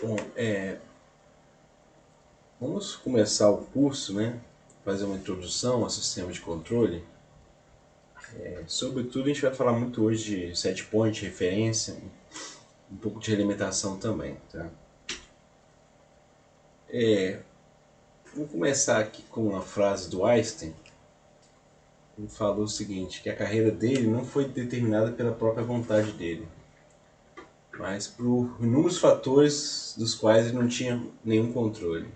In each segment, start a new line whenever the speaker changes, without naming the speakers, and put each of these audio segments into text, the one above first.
Bom, vamos começar o curso, né? Fazer uma introdução ao sistema de controle. Sobretudo, a gente vai falar muito hoje de set point, referência, um pouco de alimentação também, tá? Vou começar aqui com uma frase do Einstein. Ele falou o seguinte, que a carreira dele não foi determinada pela própria vontade dele, mas por inúmeros fatores dos quais ele não tinha nenhum controle.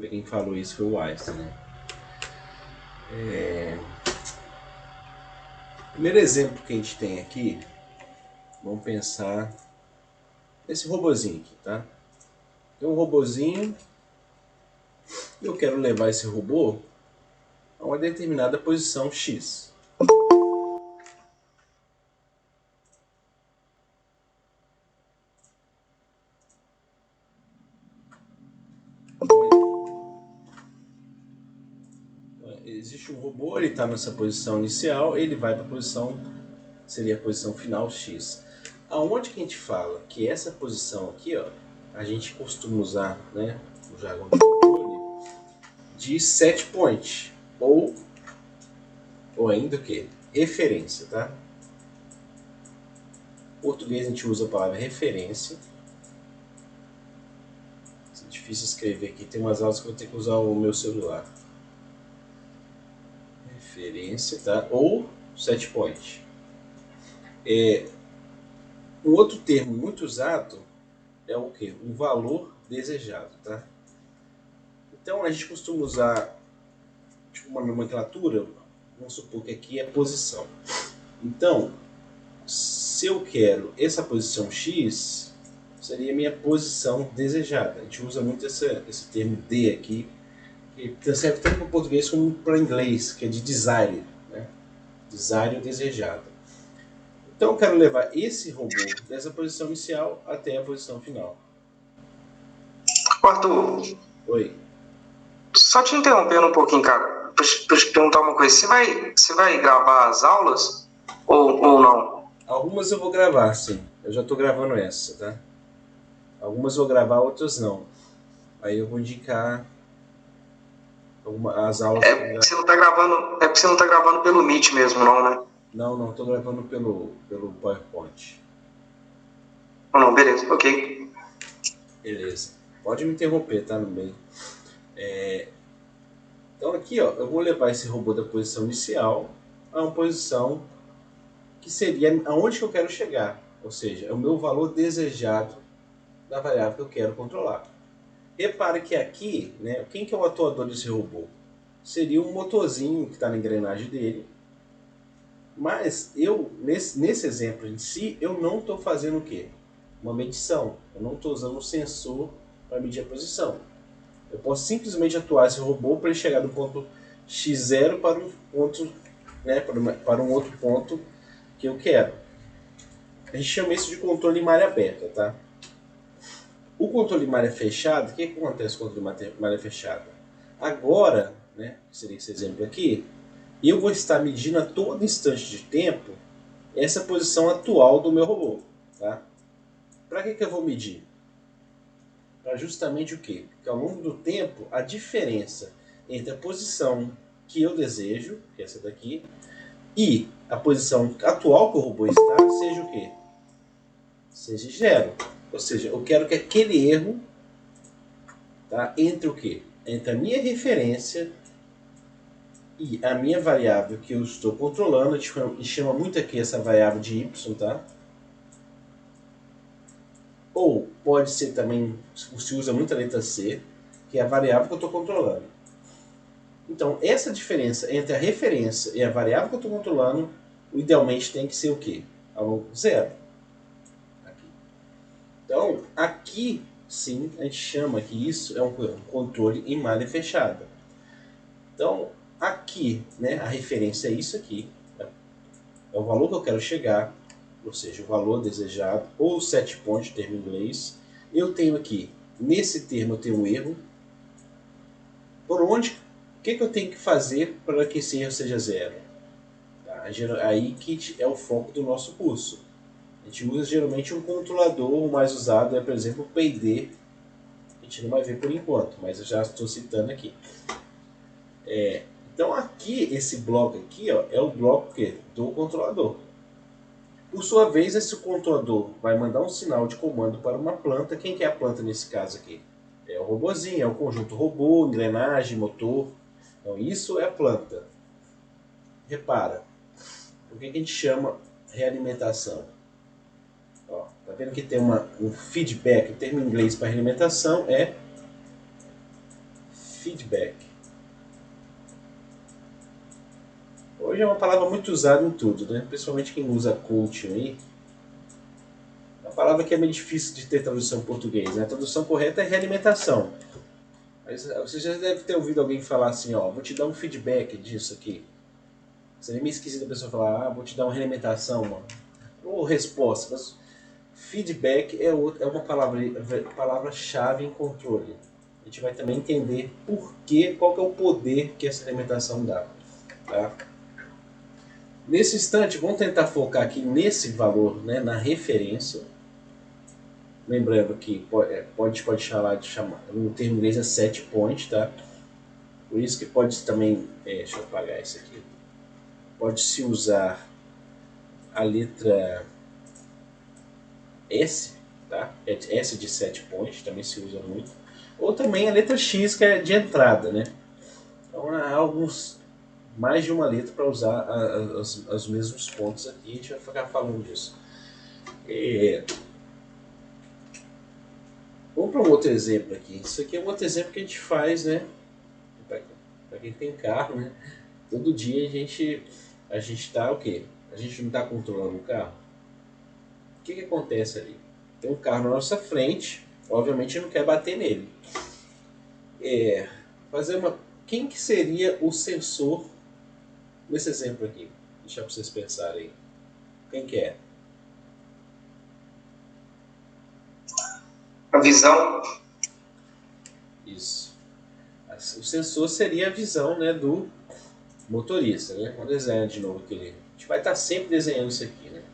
Quem falou isso foi o Einstein, né? O primeiro exemplo que a gente tem aqui, vamos pensar nesse robozinho aqui, tá? Tem um robozinho e eu quero levar esse robô a uma determinada posição X. Existe um robô, ele está nessa posição inicial, ele vai para a posição, seria a posição final X. Aonde que a gente fala que essa posição aqui, ó, a gente costuma usar, né, o jargão de controle, de set point, ou ainda o que? Referência, tá? Em português a gente usa a palavra referência. É difícil escrever aqui, tem umas aulas que eu vou ter que usar o meu celular. Referência, tá? Ou set point. Um outro termo muito usado é o que? O valor desejado, tá? Então a gente costuma usar tipo, uma nomenclatura, vamos supor que aqui é posição. Então, se eu quero essa posição X, seria a minha posição desejada. A gente usa muito esse termo D aqui, que serve tanto para o português como para o inglês, que é de desire, né? Desire desejado. Então eu quero levar esse robô dessa posição inicial até a posição final.
Arthur,
Oi.
só te interrompendo um pouquinho, cara, pra te perguntar uma coisa. Você vai gravar as aulas ou não?
Algumas eu vou gravar, sim. Eu já estou gravando essa, tá? Algumas eu vou gravar, outras não. Aí eu vou indicar as aulas que eu
Porque você não tá gravando, é porque você não tá gravando pelo Meet mesmo, não, né?
Não, estou gravando pelo PowerPoint.
Não, beleza, ok.
Beleza. Pode me interromper, tá? No meio. Então aqui, ó, eu vou levar esse robô da posição inicial a uma posição que seria aonde que eu quero chegar. Ou seja, é o meu valor desejado da variável que eu quero controlar. Repare que aqui, né, quem que é o atuador desse robô? Seria um motorzinho que está na engrenagem dele. Mas eu, nesse exemplo em si, eu não estou fazendo o quê? Uma medição. Eu não estou usando um sensor para medir a posição. Eu posso simplesmente atuar esse robô para ele chegar do ponto x0 para um ponto, né, para um outro ponto que eu quero. A gente chama isso de controle em malha aberta, tá? O controle em malha fechada, o que acontece com o controle em malha fechada? Agora, né, seria esse exemplo aqui, eu vou estar medindo a todo instante de tempo essa posição atual do meu robô, tá? Para que eu vou medir? Para justamente o quê? Porque ao longo do tempo, a diferença entre a posição que eu desejo, que é essa daqui, e a posição atual que o robô está, seja o quê? Seja zero. Ou seja, eu quero que aquele erro, tá, entre o quê? Entre a minha referência e a minha variável que eu estou controlando, a gente chama muito aqui essa variável de y, tá? Ou pode ser também, se usa muito a letra C, que é a variável que eu estou controlando. Então, essa diferença entre a referência e a variável que eu estou controlando, idealmente tem que ser o quê? Zero. Aqui. Então, aqui, sim, a gente chama que isso é um controle em malha fechada. Então, aqui, né, a referência é isso aqui. É o valor que eu quero chegar, ou seja, o valor desejado, ou set point, termo em inglês. Eu tenho aqui, nesse termo eu tenho um erro. Por onde, o que eu tenho que fazer para que esse erro seja zero? Tá? Aí que é o foco do nosso curso. A gente usa geralmente um controlador, o mais usado é, por exemplo, o PID. A gente não vai ver por enquanto, mas eu já estou citando aqui. Então aqui, esse bloco aqui, ó, é o bloco do controlador. Por sua vez, esse controlador vai mandar um sinal de comando para uma planta. Quem que é a planta nesse caso aqui? É o robozinho, é o conjunto robô, engrenagem, motor. Então isso é a planta. Repara, por que a gente chama realimentação? Ó, tá vendo que tem um feedback? O termo em inglês para realimentação é feedback. Hoje é uma palavra muito usada em tudo, né? Principalmente quem usa coaching aí. A palavra que é meio difícil de ter tradução em português, né? A tradução correta é realimentação. Mas você já deve ter ouvido alguém falar assim, ó, vou te dar um feedback disso aqui. Seria meio esquisito a pessoa falar, vou te dar uma realimentação, mano. Ou resposta. Mas feedback é uma palavra-chave em controle. A gente vai também entender qual que é o poder que essa realimentação dá. Tá? Nesse instante, vamos tentar focar aqui nesse valor, né, na referência. Lembrando que pode chamar, no termo inglês é set point, tá? Por isso que pode também, deixa eu apagar isso aqui, pode-se usar a letra S, tá? S de set point, também se usa muito. Ou também a letra X, que é de entrada, né? Então há mais de uma letra para usar os mesmos pontos aqui, a gente vai ficar falando disso. Vamos para um outro exemplo aqui. Isso aqui é um outro exemplo que a gente faz, né? Para quem tem carro, né? Todo dia a gente está o quê? A gente não está controlando o carro. O que acontece ali? Tem um carro na nossa frente, obviamente não quer bater nele. Quem que seria o sensor nesse exemplo aqui? Deixa para vocês pensarem. Quem que é?
A visão.
Isso. O sensor seria a visão, né, do motorista, né? Vamos desenhar de novo aquele. A gente vai estar sempre desenhando isso aqui, né?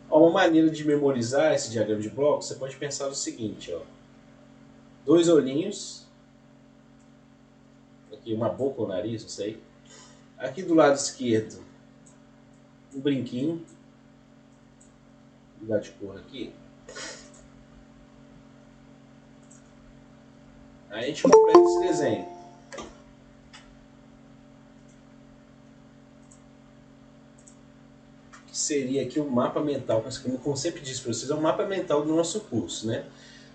Uma maneira de memorizar esse diagrama de bloco, você pode pensar no seguinte, ó. 2 olhinhos, aqui uma boca ou nariz, não sei. Aqui do lado esquerdo, um brinquinho, mudar de cor aqui. Aí a gente completa esse desenho. Que seria aqui um mapa mental, como sempre disse para vocês, é um mapa mental do nosso curso, né?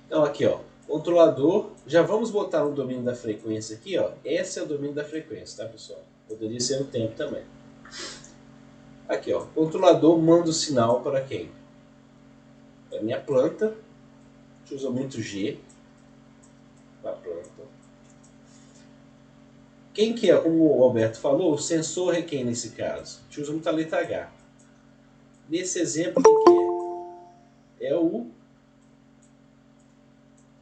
Então aqui, ó, controlador, já vamos botar no domínio da frequência aqui, ó. Esse é o domínio da frequência, tá, pessoal? Poderia ser o tempo também. Aqui, ó, controlador manda o sinal para quem? Para minha planta. A gente usa muito G para planta. Quem que é, como o Alberto falou, o sensor é quem nesse caso? A gente usa muito a letra H. Nesse exemplo, quem que é? É o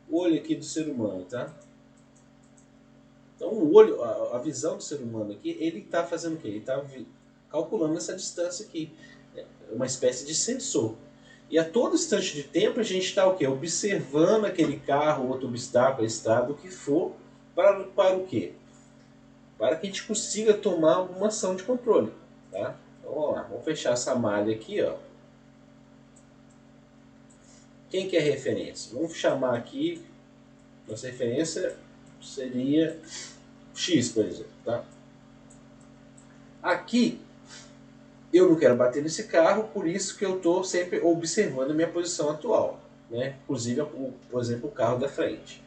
olho aqui do ser humano, tá? Então o olho, a visão do ser humano aqui, ele está fazendo o quê? Ele está calculando essa distância aqui. É uma espécie de sensor. E a todo instante de tempo a gente está o quê? Observando aquele carro, outro obstáculo, estrada, o que for, para o quê? Para que a gente consiga tomar alguma ação de controle. Tá? Então vamos lá, vamos fechar essa malha aqui, ó. Quem que é referência? Vamos chamar aqui, nossa referência seria X, por exemplo. Tá? Aqui, eu não quero bater nesse carro, por isso que eu estou sempre observando a minha posição atual. Né? Inclusive, por exemplo, o carro da frente.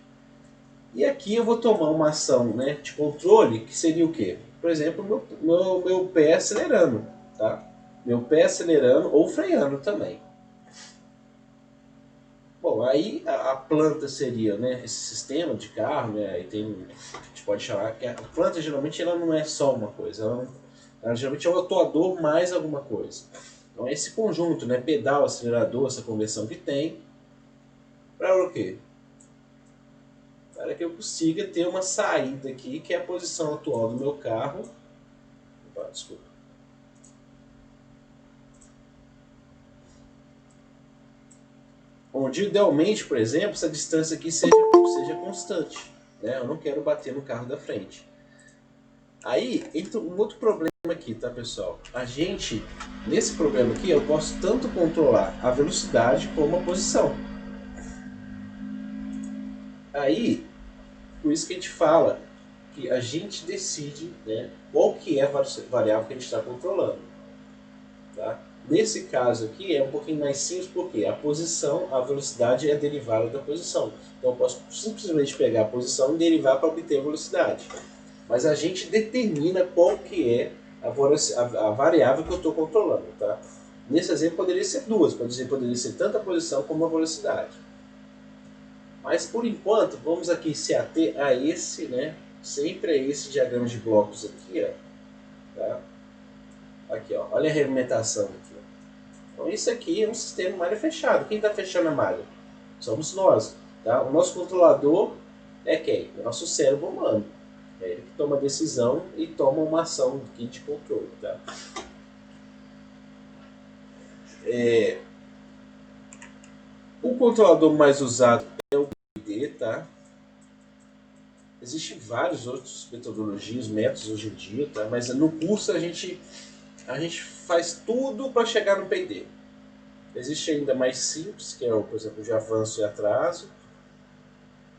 E aqui eu vou tomar uma ação, né, de controle, que seria o quê? Por exemplo, meu pé acelerando. Tá? Meu pé acelerando ou freando também. Bom, aí a planta seria, né, esse sistema de carro, né, aí tem, a gente pode chamar que a planta geralmente ela não é só uma coisa, ela geralmente é um atuador mais alguma coisa. Então é esse conjunto, né, pedal, acelerador, essa conversão que tem, para o quê? Para que eu consiga ter uma saída aqui, que é a posição atual do meu carro. Opa, desculpa. Onde, idealmente, por exemplo, essa distância aqui seja constante. Né? Eu não quero bater no carro da frente. Aí entra um outro problema aqui, tá, pessoal? Nesse problema aqui, eu posso tanto controlar a velocidade como a posição. Aí, por isso que a gente fala que a gente decide, né, qual que é a variável que a gente está controlando. Tá? Nesse caso aqui é um pouquinho mais simples, porque a posição, a velocidade é derivada da posição. Então eu posso simplesmente pegar a posição e derivar para obter a velocidade. Mas a gente determina qual que é a variável que eu estou controlando. Tá? Nesse exemplo poderia ser duas, poderia ser tanto a posição como a velocidade. Mas por enquanto, vamos aqui se ater a esse, né? Sempre a esse diagrama de blocos aqui, ó. Tá? Aqui, ó. Olha a regimentação aqui. Ó. Então isso aqui é um sistema malha fechado. Quem está fechando a malha? Somos nós. Tá? O nosso controlador é quem? O nosso cérebro humano. É ele que toma a decisão e toma uma ação aqui de controle. Tá? O controlador mais usado é o PD, tá? Existem vários outros metodologias, métodos hoje em dia, tá? Mas no curso a gente faz tudo para chegar no PD. Existe ainda mais simples, que é, por exemplo, de avanço e atraso.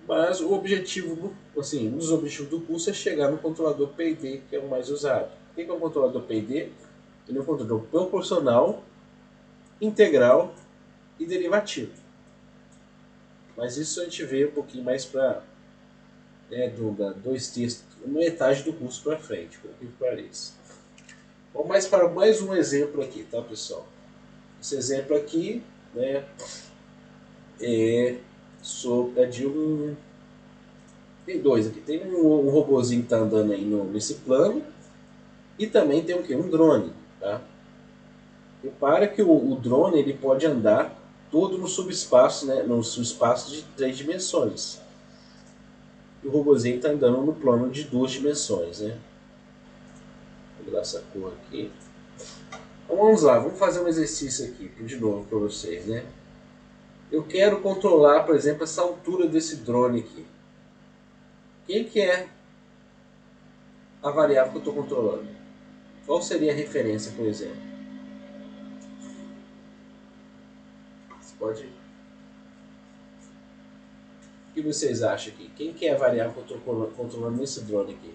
Mas o objetivo, assim, um dos objetivos do curso é chegar no controlador PD, que é o mais usado. O que é um controlador PD? Ele é um controlador proporcional, integral e derivativo. Mas isso a gente vê um pouquinho mais para dois textos, metade do curso para frente, por que pareça. Vamos mais para mais um exemplo aqui, tá, pessoal? Esse exemplo aqui, né, é de um... Tem dois aqui. Tem um robozinho que está andando aí nesse plano e também tem o quê? Um drone, tá? Repara que o drone ele pode andar todo no subespaço, né, no subespaço de 3 dimensões. E o robozinho está andando no plano de 2 dimensões, né? Vou mudar essa cor aqui. Então vamos lá, vamos fazer um exercício aqui, de novo para vocês, né? Eu quero controlar, por exemplo, essa altura desse drone aqui. Quem que é a variável que eu estou controlando? Qual seria a referência, por exemplo? Você pode... O que vocês acham aqui? Quem que é a variável que eu estou controlando nesse drone aqui?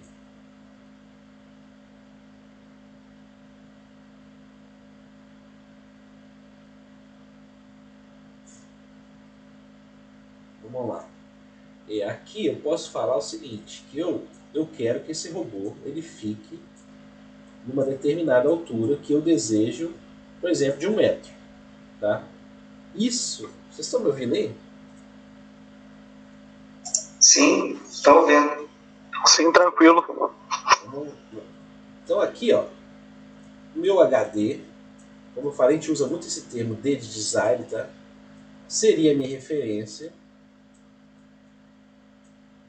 Vamos lá. E aqui eu posso falar o seguinte, que eu quero que esse robô ele fique numa determinada altura que eu desejo, por exemplo, de 1 metro. Tá? Isso, vocês estão me ouvindo aí?
Sim, estou ouvindo.
Sim, tranquilo.
Então aqui, ó, o meu HD, como eu falei, a gente usa muito esse termo D de design, tá? Seria a minha referência.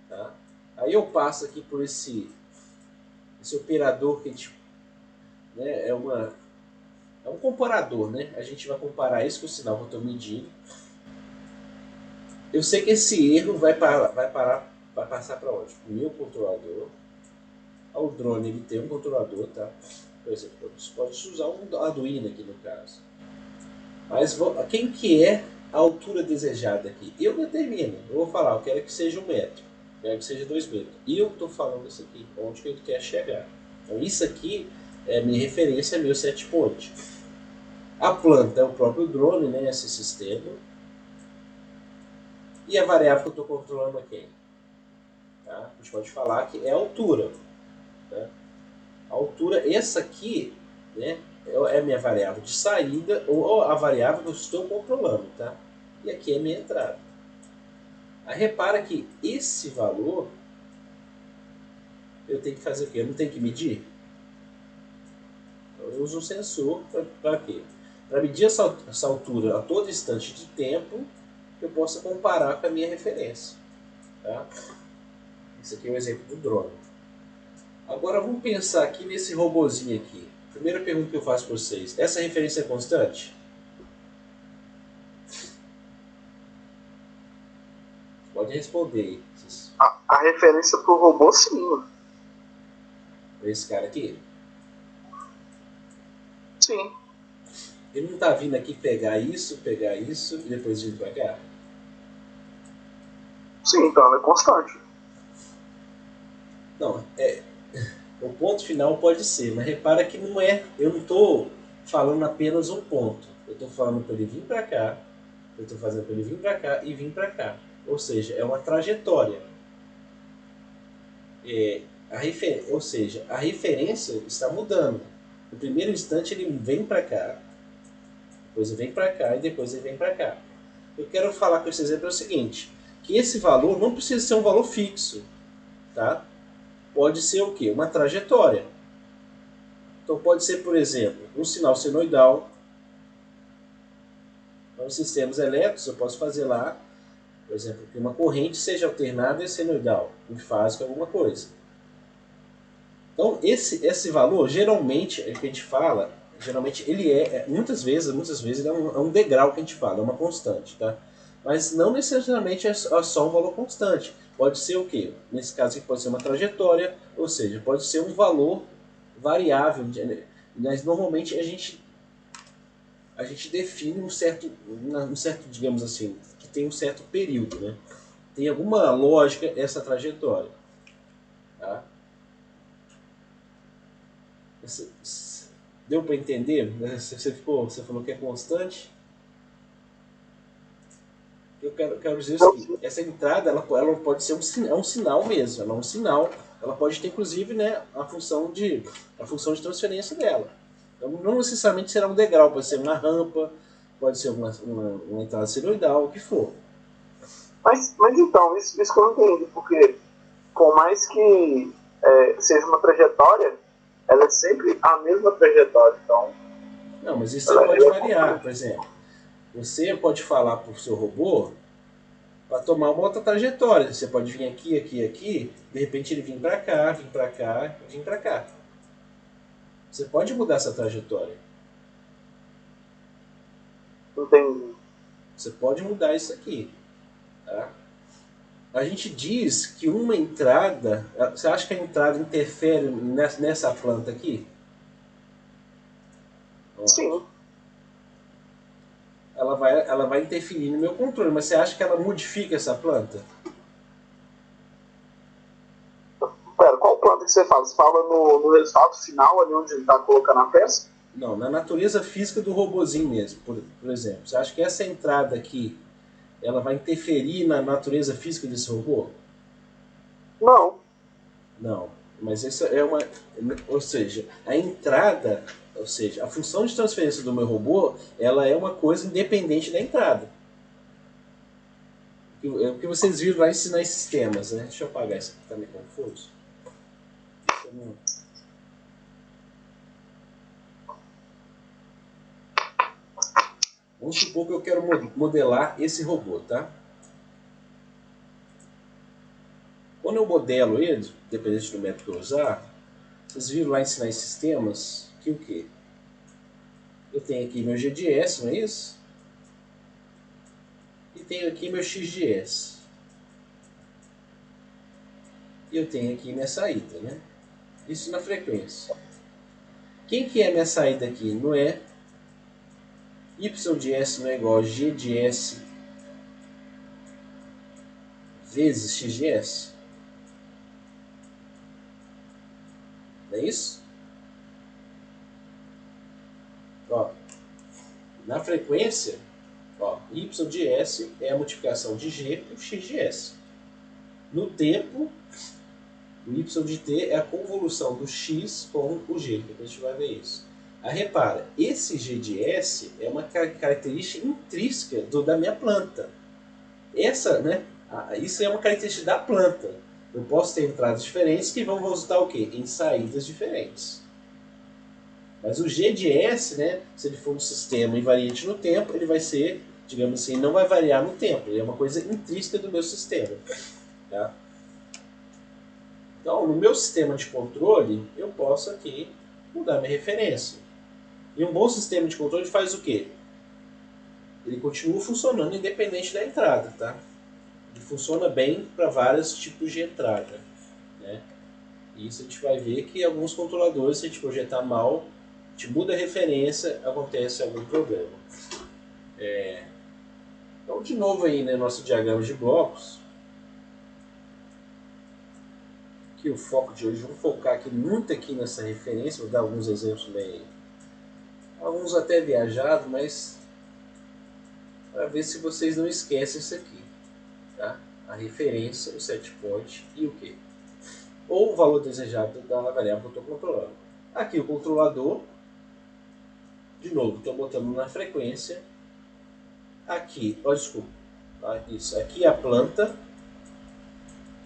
Tá? Aí eu passo aqui por esse operador que a gente, né, é um comparador, né? A gente vai comparar isso com o sinal que eu estou medindo. Eu sei que esse erro vai passar para onde? O meu controlador. O drone ele tem um controlador, tá? Por exemplo, você pode usar um Arduino aqui no caso. Mas quem que é a altura desejada aqui? Eu determino. Eu vou falar, eu quero que seja 1 metro. Eu quero que seja 2 metros. E eu estou falando isso aqui, onde que ele quer chegar. Então isso aqui é minha referência, é meu set point. A planta é o próprio drone, né? Esse sistema. E a variável que eu estou controlando é quem? Tá? A gente pode falar que é a altura. Tá? A altura, essa aqui, né, é a minha variável de saída ou a variável que eu estou controlando. Tá? E aqui é a minha entrada. Aí repara que esse valor eu tenho que fazer o quê? Eu não tenho que medir? Então eu uso um sensor para quê? Para medir essa altura a todo instante de tempo, eu possa comparar com a minha referência. Tá? Esse aqui é o exemplo do drone. Agora vamos pensar aqui nesse robozinho aqui. Primeira pergunta que eu faço para vocês. Essa referência é constante? Pode responder
A referência pro robô, sim.
para esse cara aqui.
Sim.
Ele não tá vindo aqui pegar isso e depois vir para cá?
Sim, então ela é constante.
Não, o ponto final pode ser, mas repara que não é. Eu não estou falando apenas um ponto. Eu estou falando para ele vir para cá, eu estou fazendo para ele vir para cá e vir para cá. Ou seja, é uma trajetória. Ou seja, a referência está mudando. No primeiro instante ele vem para cá, depois ele vem para cá e depois ele vem para cá. Eu quero falar com esse exemplo é o seguinte, que esse valor não precisa ser um valor fixo, tá? Pode ser o quê? Uma trajetória. Então pode ser, por exemplo, um sinal senoidal. Nos sistemas elétricos eu posso fazer lá, por exemplo, que uma corrente seja alternada e senoidal, bifásica, alguma coisa. Então esse valor, geralmente, é que a gente fala, geralmente ele muitas vezes ele é um degrau que a gente fala, é uma constante, tá? Mas não necessariamente é só um valor constante. Pode ser o quê? Nesse caso aqui pode ser uma trajetória, ou seja, pode ser um valor variável. Mas normalmente a gente define um certo, digamos assim, que tem um certo período, né? Tem alguma lógica essa trajetória, tá? Deu para entender? Você falou que é constante. Eu quero dizer o seguinte, essa entrada ela pode ser um sinal mesmo, ela é um sinal, ela pode ter inclusive, né, a função de transferência dela. Então, não necessariamente será um degrau, pode ser uma rampa, pode ser uma entrada senoidal, o que for.
Mas então, isso que eu não entendi, porque por mais que seja uma trajetória, ela é sempre a mesma trajetória. Então,
não, mas isso pode variar, por exemplo. Você pode falar para o seu robô para tomar uma outra trajetória. Você pode vir aqui, aqui, aqui, de repente ele vir para cá, vir para cá, vir para cá. Você pode mudar essa trajetória.
entendi.
Você pode mudar isso aqui, tá? A gente diz que uma entrada... Você acha que a entrada interfere nessa planta aqui?
Sim.
Ela vai interferir no meu controle, mas você acha que ela modifica essa planta?
Pera, qual planta que você fala? Você fala no resultado final, ali onde ele está colocando a peça?
Não, na natureza física do robozinho mesmo, por exemplo. Você acha que essa entrada aqui, ela vai interferir na natureza física desse robô?
Não.
Não, mas isso é uma... Ou seja, a entrada... Ou seja, a função de transferência do meu robô, ela é uma coisa independente da entrada. O que vocês viram lá ensinar em sistemas, né? Deixa eu apagar isso aqui, tá meio confuso. Vamos supor que eu quero modelar esse robô, tá? Quando eu modelo ele, dependente do método que eu usar, vocês viram lá ensinar em sistemas que o quê? Eu tenho aqui meu GDS, não é isso? E tenho aqui meu XDS. E eu tenho aqui minha saída, né? Isso na frequência. Quem que é minha saída aqui? Não é YDS não é igual a GDS vezes XDS? Não é isso? Ó, na frequência, ó, YDS é a multiplicação de G por XDS. No tempo, o Y de T é a convolução do X com o G. Depois a gente vai ver isso. Aí repara, esse G de S é uma característica intrínseca da minha planta. Essa, né? Isso é uma característica da planta. Eu posso ter entradas diferentes que vão resultar o quê? Em saídas diferentes. Mas o G de S, né, se ele for um sistema invariante no tempo, ele vai ser, digamos assim, não vai variar no tempo. Ele é uma coisa intrínseca do meu sistema. Tá? Então, no meu sistema de controle, eu posso aqui mudar minha referência. E um bom sistema de controle faz o quê? Ele continua funcionando independente da entrada, tá? E funciona bem para vários tipos de entrada, né? E isso a gente vai ver que alguns controladores, se a gente projetar mal, a gente muda a referência, acontece algum problema. Então, de novo aí, né, nosso diagrama de blocos. Aqui o foco de hoje, vamos focar aqui muito aqui nessa referência, vou dar alguns exemplos bem, alguns até viajados, mas para ver se vocês não esquecem isso aqui, tá? A referência, o set point e o que? Ou o valor desejado da variável que eu estou controlando. Aqui o controlador, de novo, estou botando na frequência. Aqui, ó, desculpa, tá? Isso, aqui a planta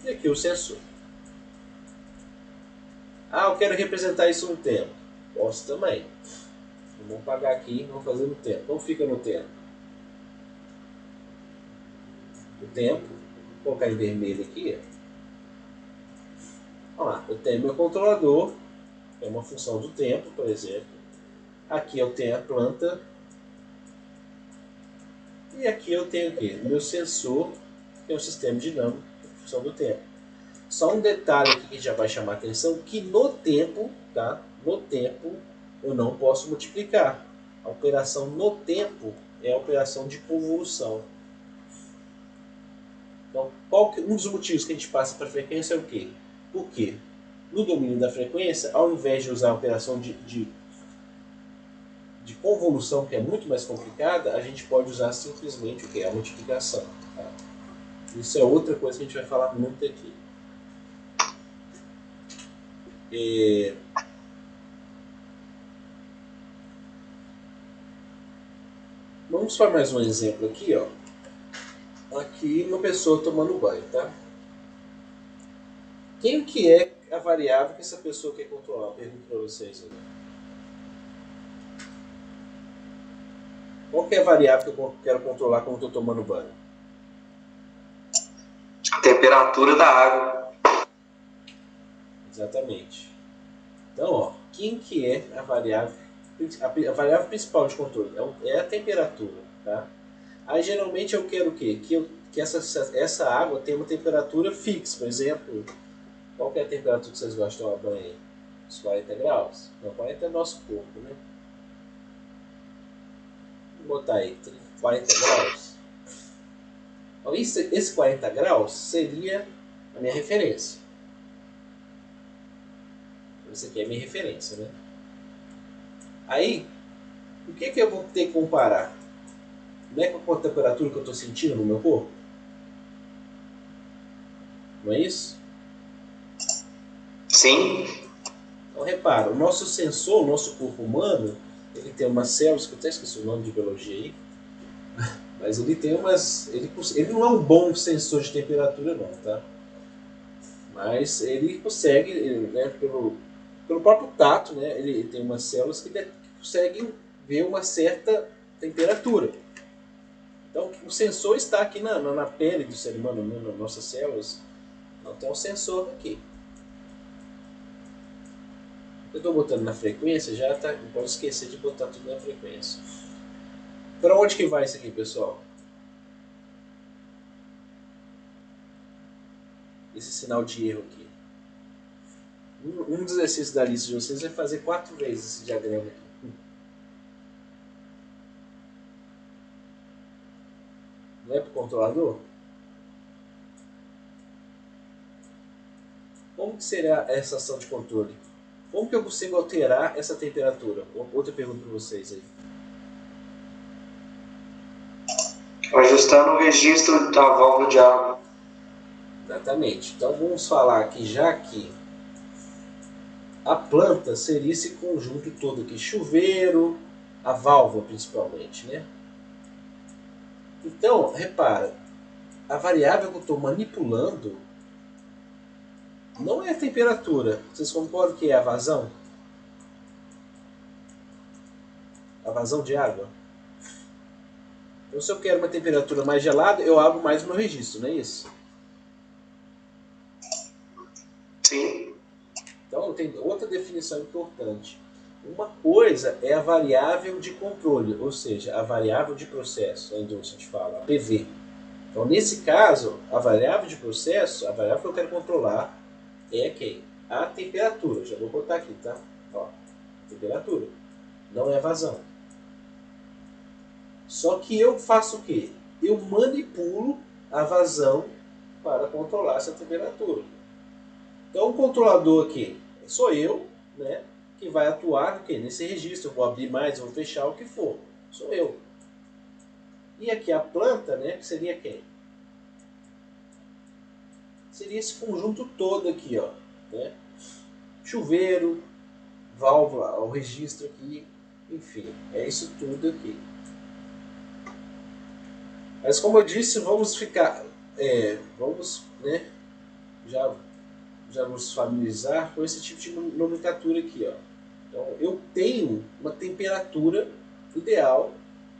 e aqui o sensor. Ah, eu quero representar isso no tempo. Posso também. Vamos pagar aqui, vamos fazer no tempo. Como fica no tempo? O tempo, vou colocar em vermelho aqui. Olha lá, eu tenho meu controlador, é uma função do tempo, por exemplo. Aqui eu tenho a planta. E aqui eu tenho o quê? O meu sensor, que é um sistema dinâmico, função do tempo. Só um detalhe aqui que já vai chamar a atenção, que no tempo, tá? No tempo, eu não posso multiplicar. A operação no tempo é a operação de convolução. Então, um dos motivos que a gente passa para a frequência é o quê? Por quê? No domínio da frequência, ao invés de usar a operação de convolução, que é muito mais complicada, a gente pode usar simplesmente o que? A multiplicação. Tá? Isso é outra coisa que a gente vai falar muito aqui. Vamos para mais um exemplo aqui, ó. Aqui uma pessoa tomando banho, tá? Quem que é a variável que essa pessoa quer controlar? Eu pergunto para vocês aí. Qual que é a variável que eu quero controlar quando estou tomando banho?
A temperatura da água.
Exatamente. Então, ó, quem que é a variável? A variável principal de controle é a temperatura, tá? Aí geralmente eu quero o quê? Que essa água tenha uma temperatura fixa, por exemplo. Qual que é a temperatura que vocês gostam de tomar banho aí? Os 40 graus? Não, 40 é o nosso corpo, né? Vou botar aí 40 graus. Então, esse 40 graus seria a minha referência. Isso aqui é a minha referência, né? Aí, o que eu vou ter que comparar? Não é com a temperatura que eu estou sentindo no meu corpo? Não é isso?
Sim.
Então repara, o nosso sensor, o nosso corpo humano, ele tem umas células, que eu até esqueci o nome de biologia aí, mas ele tem umas... Ele não é um bom sensor de temperatura não, tá? Mas ele consegue, né, pelo próprio tato, né, ele tem umas células que conseguem ver uma certa temperatura. Então o sensor está aqui na pele do ser humano, né, nas nossas células. Então tem um sensor aqui. Eu estou botando na frequência, já tá, não pode esquecer de botar tudo na frequência. Para onde que vai isso aqui, pessoal? Esse sinal de erro aqui. Um dos exercícios da lista de vocês é fazer 4 vezes esse diagrama aqui. Não é para o controlador? Como que será essa ação de controle? Como que eu consigo alterar essa temperatura? Outra pergunta para vocês aí.
Ajustando o registro da válvula de água.
Exatamente. Então vamos falar aqui já que a planta seria esse conjunto todo aqui. Chuveiro, a válvula principalmente, né? Então, repara, a variável que eu estou manipulando não é a temperatura. Vocês concordam que é a vazão? A vazão de água? Então, se eu quero uma temperatura mais gelada, eu abro mais o meu registro, não é isso?
Sim.
Então, tem outra definição importante. Uma coisa é a variável de controle, ou seja, a variável de processo, a indústria a gente fala, a PV. Então, nesse caso, a variável de processo, a variável que eu quero controlar é quem? A temperatura. Já vou botar aqui, tá? Ó, temperatura. Não é a vazão. Só que eu faço o quê? Eu manipulo a vazão para controlar essa temperatura. Então, o controlador aqui sou eu, né? Que vai atuar no quê? Nesse registro. Eu vou abrir mais, eu vou fechar, o que for. Sou eu. E aqui a planta, né? Que seria quem? Seria esse conjunto todo aqui, ó. Né? Chuveiro, válvula, o registro aqui, enfim, é isso tudo aqui. Mas como eu disse, vamos ficar, vamos, né, já nos familiarizar com esse tipo de nomenclatura aqui, ó. Então, eu tenho uma temperatura ideal,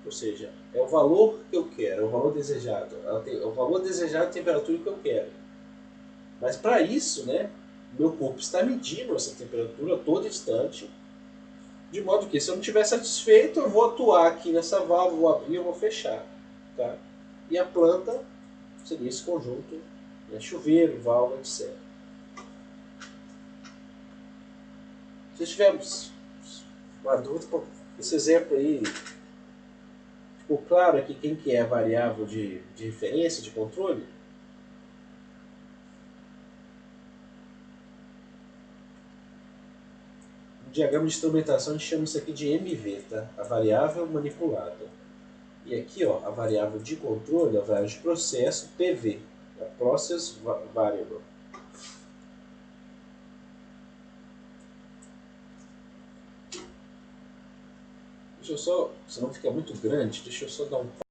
ou seja, é o valor que eu quero, é o valor desejado, é o valor desejado de temperatura que eu quero. Mas para isso, né, meu corpo está medindo essa temperatura a todo instante, de modo que se eu não estiver satisfeito, eu vou atuar aqui nessa válvula, vou abrir, eu vou fechar. Tá? E a planta seria esse conjunto, né, chuveiro, válvula, etc. Se tivermos uma dúvida, esse exemplo aí ficou claro aqui quem que é a variável de referência, de controle? No diagrama de instrumentação a gente chama isso aqui de MV, tá? A variável manipulada. E aqui, ó, a variável de controle, a variável de processo, PV, a Process Variable. Deixa eu só, senão fica muito grande, deixa eu só dar um